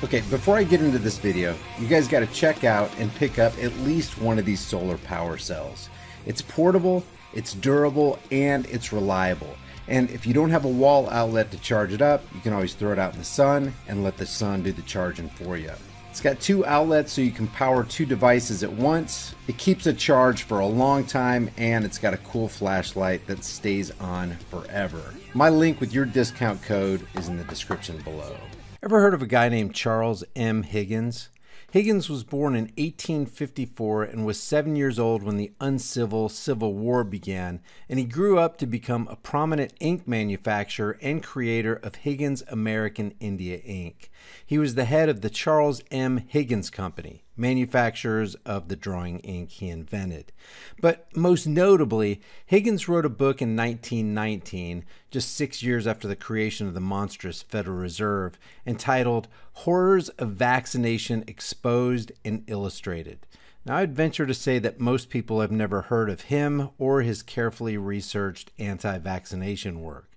Okay, before I get into this video, you guys got to check out and pick up at least one of these solar power cells. It's portable, it's durable, and it's reliable. And if you don't have a wall outlet to charge it up, you can always throw it out in the sun and let the sun do the charging for you. It's got two outlets so you can power two devices at once. It keeps it charged for a long time, and it's got a cool flashlight that stays on forever. My link with your discount code is in the description below. Ever heard of a guy named Charles M. Higgins? Higgins was born in 1854 and was 7 years old when the uncivil Civil War began, and he grew up to become a prominent ink manufacturer and creator of Higgins American India Ink. He was the head of the Charles M. Higgins Company, manufacturers of the drawing ink he invented. But most notably, Higgins wrote a book in 1919, just 6 years after the creation of the monstrous Federal Reserve, entitled Horrors of Vaccination Exposed and Illustrated. Now, I'd venture to say that most people have never heard of him or his carefully researched anti-vaccination work.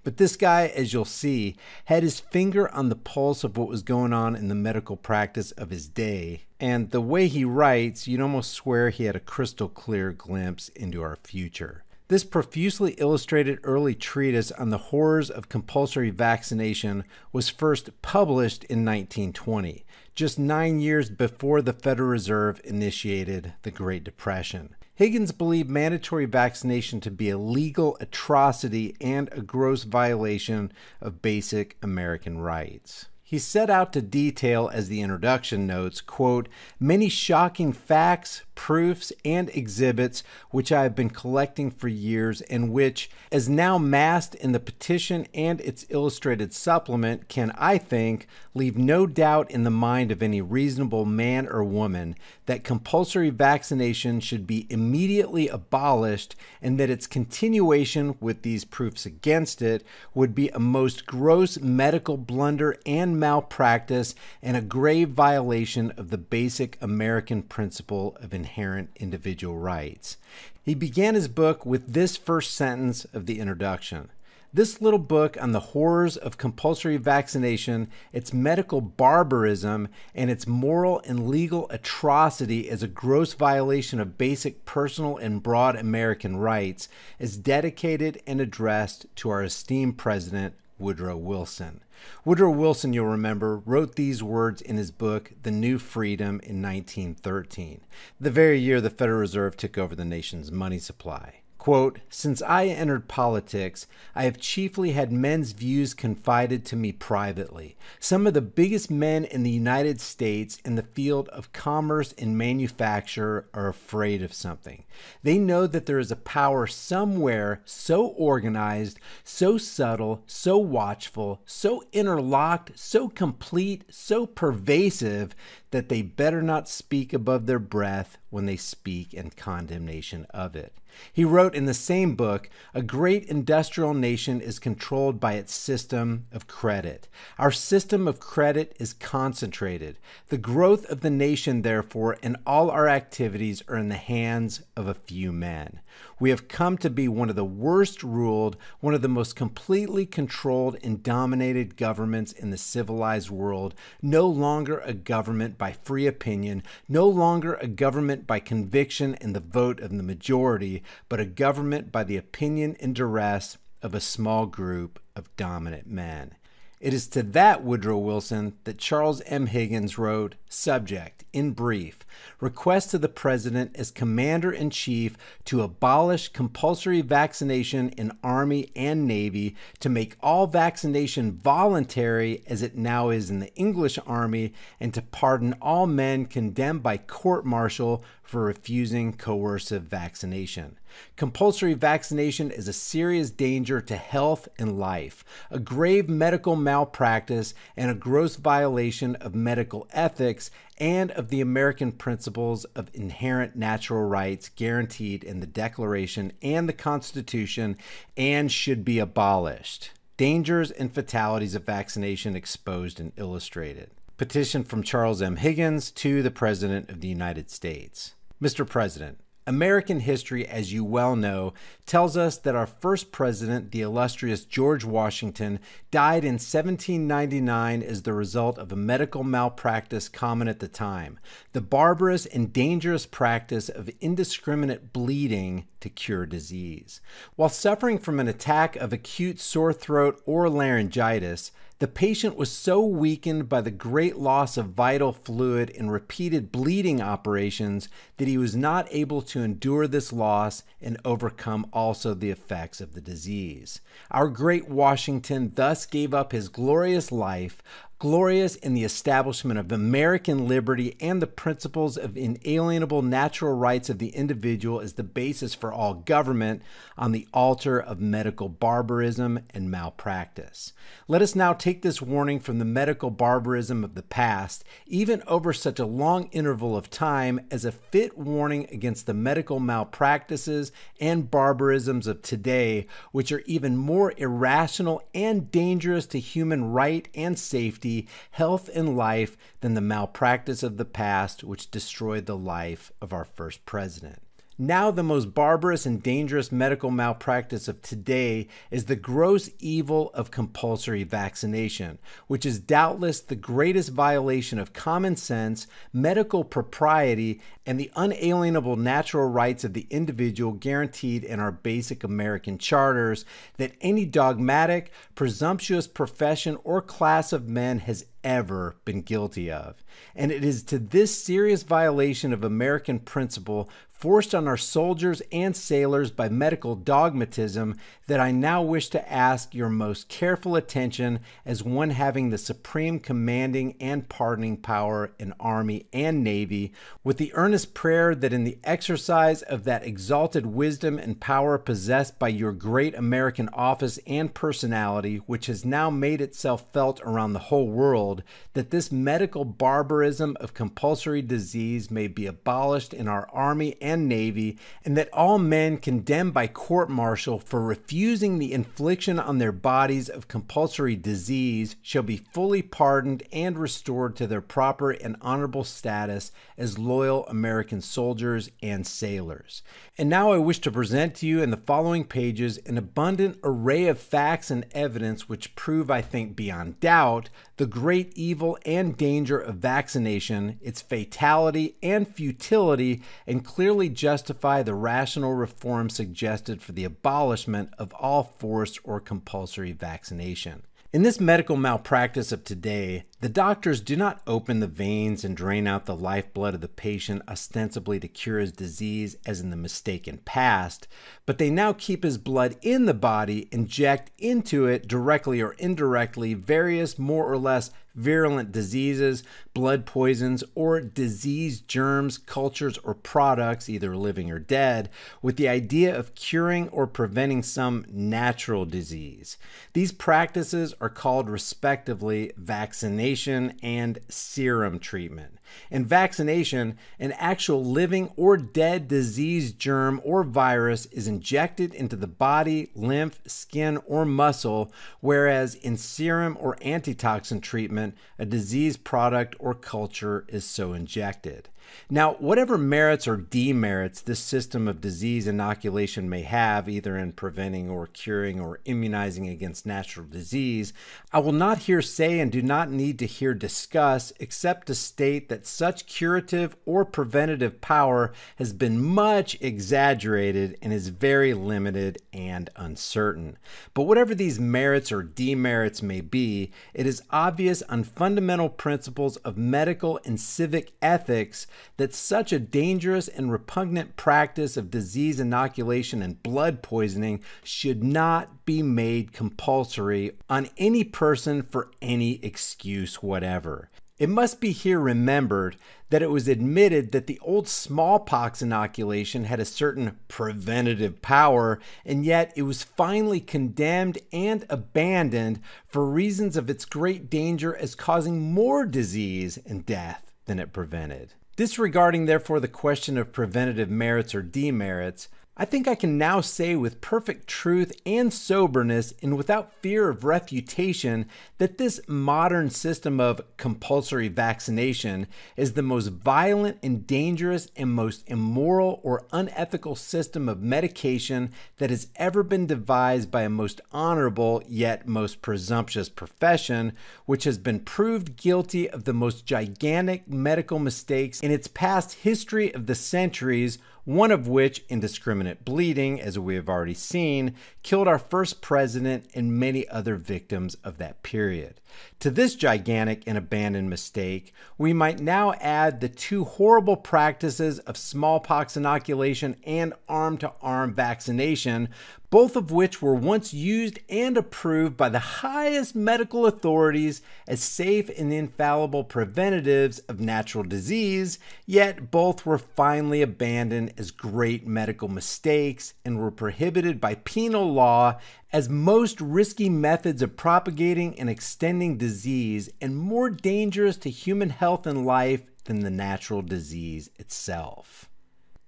But this guy, as you'll see, had his finger on the pulse of what was going on in the medical practice of his day. And the way he writes, you'd almost swear he had a crystal clear glimpse into our future. This profusely illustrated early treatise on the horrors of compulsory vaccination was first published in 1920, just 9 years before the Federal Reserve initiated the Great Depression. Higgins believed mandatory vaccination to be a legal atrocity and a gross violation of basic American rights. He set out to detail, as the introduction notes, quote, many shocking facts, proofs, and exhibits which I have been collecting for years and which, as now massed in the petition and its illustrated supplement, can, I think, leave no doubt in the mind of any reasonable man or woman that compulsory vaccination should be immediately abolished and that its continuation with these proofs against it would be a most gross medical blunder and malpractice and a grave violation of the basic American principle of inherent individual rights. He began his book with this first sentence of the introduction. This little book on the horrors of compulsory vaccination, its medical barbarism, and its moral and legal atrocity as a gross violation of basic personal and broad American rights, is dedicated and addressed to our esteemed President, Woodrow Wilson. Woodrow Wilson, you'll remember, wrote these words in his book, The New Freedom, in 1913, the very year the Federal Reserve took over the nation's money supply. Quote, since I entered politics, I have chiefly had men's views confided to me privately. Some of the biggest men in the United States in the field of commerce and manufacture are afraid of something. They know that there is a power somewhere so organized, so subtle, so watchful, so interlocked, so complete, so pervasive that they better not speak above their breath when they speak in condemnation of it. He wrote in the same book, a great industrial nation is controlled by its system of credit. Our system of credit is concentrated. The growth of the nation, therefore, and all our activities are in the hands of a few men. We have come to be one of the worst ruled, one of the most completely controlled and dominated governments in the civilized world, no longer a government by free opinion, no longer a government by conviction and the vote of the majority, but a government by the opinion and duress of a small group of dominant men. It is to that Woodrow Wilson that Charles M. Higgins wrote, subject, in brief, request to the President as Commander-in-Chief to abolish compulsory vaccination in Army and Navy, to make all vaccination voluntary as it now is in the English Army, and to pardon all men condemned by court-martial for refusing coercive vaccination. Compulsory vaccination is a serious danger to health and life, a grave medical malpractice, and a gross violation of medical ethics and of the American principles of inherent natural rights guaranteed in the Declaration and the Constitution, and should be abolished. Dangers and fatalities of vaccination exposed and illustrated. Petition from Charles M. Higgins to the President of the United States. Mr. President, American history, as you well know, tells us that our first president, the illustrious George Washington, died in 1799 as the result of a medical malpractice common at the time, the barbarous and dangerous practice of indiscriminate bleeding to cure disease. While suffering from an attack of acute sore throat or laryngitis, the patient was so weakened by the great loss of vital fluid and repeated bleeding operations that he was not able to endure this loss and overcome also the effects of the disease. Our great Washington thus gave up his glorious life, glorious in the establishment of American liberty and the principles of inalienable natural rights of the individual as the basis for all government, on the altar of medical barbarism and malpractice. Let us now take this warning from the medical barbarism of the past, even over such a long interval of time, as a fit warning against the medical malpractices and barbarisms of today, which are even more irrational and dangerous to human right and safety, health and life than the malpractice of the past, which destroyed the life of our first president. Now, the most barbarous and dangerous medical malpractice of today is the gross evil of compulsory vaccination, which is doubtless the greatest violation of common sense, medical propriety, and the unalienable natural rights of the individual guaranteed in our basic American charters that any dogmatic, presumptuous profession or class of men has ever been guilty of. And it is to this serious violation of American principle forced on our soldiers and sailors by medical dogmatism that I now wish to ask your most careful attention as one having the supreme commanding and pardoning power in Army and Navy, with the earnest prayer that in the exercise of that exalted wisdom and power possessed by your great American office and personality, which has now made itself felt around the whole world, that this medical barbarism of compulsory disease may be abolished in our Army and Navy, and that all men condemned by court-martial for refusing the infliction on their bodies of compulsory disease shall be fully pardoned and restored to their proper and honorable status as loyal American soldiers and sailors. And now I wish to present to you in the following pages an abundant array of facts and evidence which prove, I think, beyond doubt, the great evil and danger of vaccination, its fatality and futility, and clearly justify the rational reform suggested for the abolishment of all forced or compulsory vaccination. In this medical malpractice of today, the doctors do not open the veins and drain out the lifeblood of the patient ostensibly to cure his disease as in the mistaken past, but they now keep his blood in the body, inject into it directly or indirectly various more or less virulent diseases, blood poisons, or disease germs, cultures, or products, either living or dead, with the idea of curing or preventing some natural disease. These practices are called respectively vaccination and serum treatment. In vaccination, an actual living or dead disease germ or virus is injected into the body, lymph, skin, or muscle, whereas in serum or antitoxin treatment, a disease product or culture is so injected. Now, whatever merits or demerits this system of disease inoculation may have, either in preventing or curing or immunizing against natural disease, I will not here say and do not need to here discuss, except to state that such curative or preventative power has been much exaggerated and is very limited and uncertain. But whatever these merits or demerits may be, it is obvious on fundamental principles of medical and civic ethics that such a dangerous and repugnant practice of disease inoculation and blood poisoning should not be made compulsory on any person for any excuse whatever. It must be here remembered that it was admitted that the old smallpox inoculation had a certain preventative power, and yet it was finally condemned and abandoned for reasons of its great danger as causing more disease and death than it prevented. Disregarding, therefore, the question of preventative merits or demerits, I think I can now say with perfect truth and soberness and without fear of refutation that this modern system of compulsory vaccination is the most violent and dangerous and most immoral or unethical system of medication that has ever been devised by a most honorable yet most presumptuous profession, which has been proved guilty of the most gigantic medical mistakes in its past history of the centuries, one of which, indiscriminate bleeding, as we have already seen, killed our first president and many other victims of that period. To this gigantic and abandoned mistake, we might now add the two horrible practices of smallpox inoculation and arm-to-arm vaccination, both of which were once used and approved by the highest medical authorities as safe and infallible preventatives of natural disease, yet both were finally abandoned as great medical mistakes and were prohibited by penal law as most risky methods of propagating and extending disease and more dangerous to human health and life than the natural disease itself.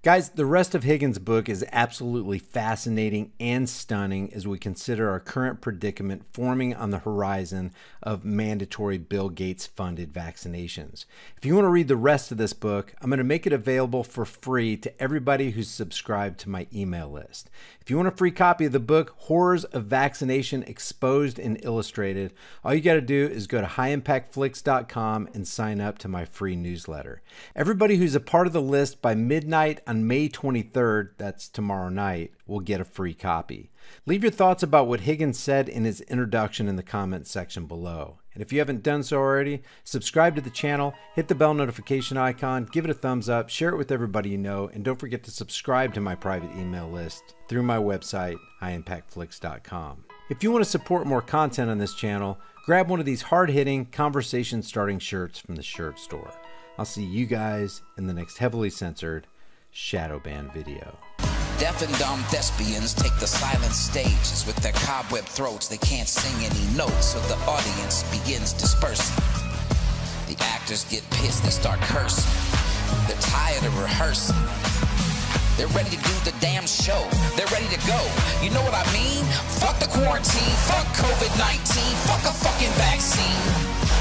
Guys, the rest of Higgins' book is absolutely fascinating and stunning as we consider our current predicament forming on the horizon of mandatory Bill Gates-funded vaccinations. If you want to read the rest of this book, I'm going to make it available for free to everybody who's subscribed to my email list. If you want a free copy of the book, Horrors of Vaccination Exposed and Illustrated, all you got to do is go to highimpactflix.com and sign up to my free newsletter. Everybody who's a part of the list by midnight on May 23rd, that's tomorrow night, will get a free copy. Leave your thoughts about what Higgins said in his introduction in the comments section below. And if you haven't done so already, subscribe to the channel, hit the bell notification icon, give it a thumbs up, share it with everybody you know, and don't forget to subscribe to my private email list through my website, highimpactflix.com. If you want to support more content on this channel, grab one of these hard-hitting, conversation-starting shirts from the shirt store. I'll see you guys in the next heavily censored shadow ban video. Deaf and dumb thespians take the silent stages. With their cobweb throats, they can't sing any notes, so the audience begins dispersing. The actors get pissed, they start cursing. They're tired of rehearsing. They're ready to do the damn show. They're ready to go. You know what I mean? Fuck the quarantine, fuck COVID-19, fuck a fucking vaccine.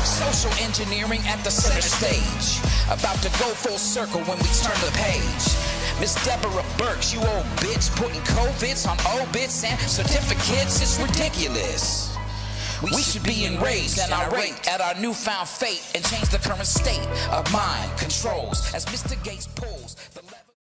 Social engineering at the center stage. About to go full circle when we turn the page. Miss Deborah Burks, you old bitch, putting COVIDs on obits and certificates, it's ridiculous. We should be enraged and irate at our newfound fate and change the current state of mind controls as Mr. Gates pulls the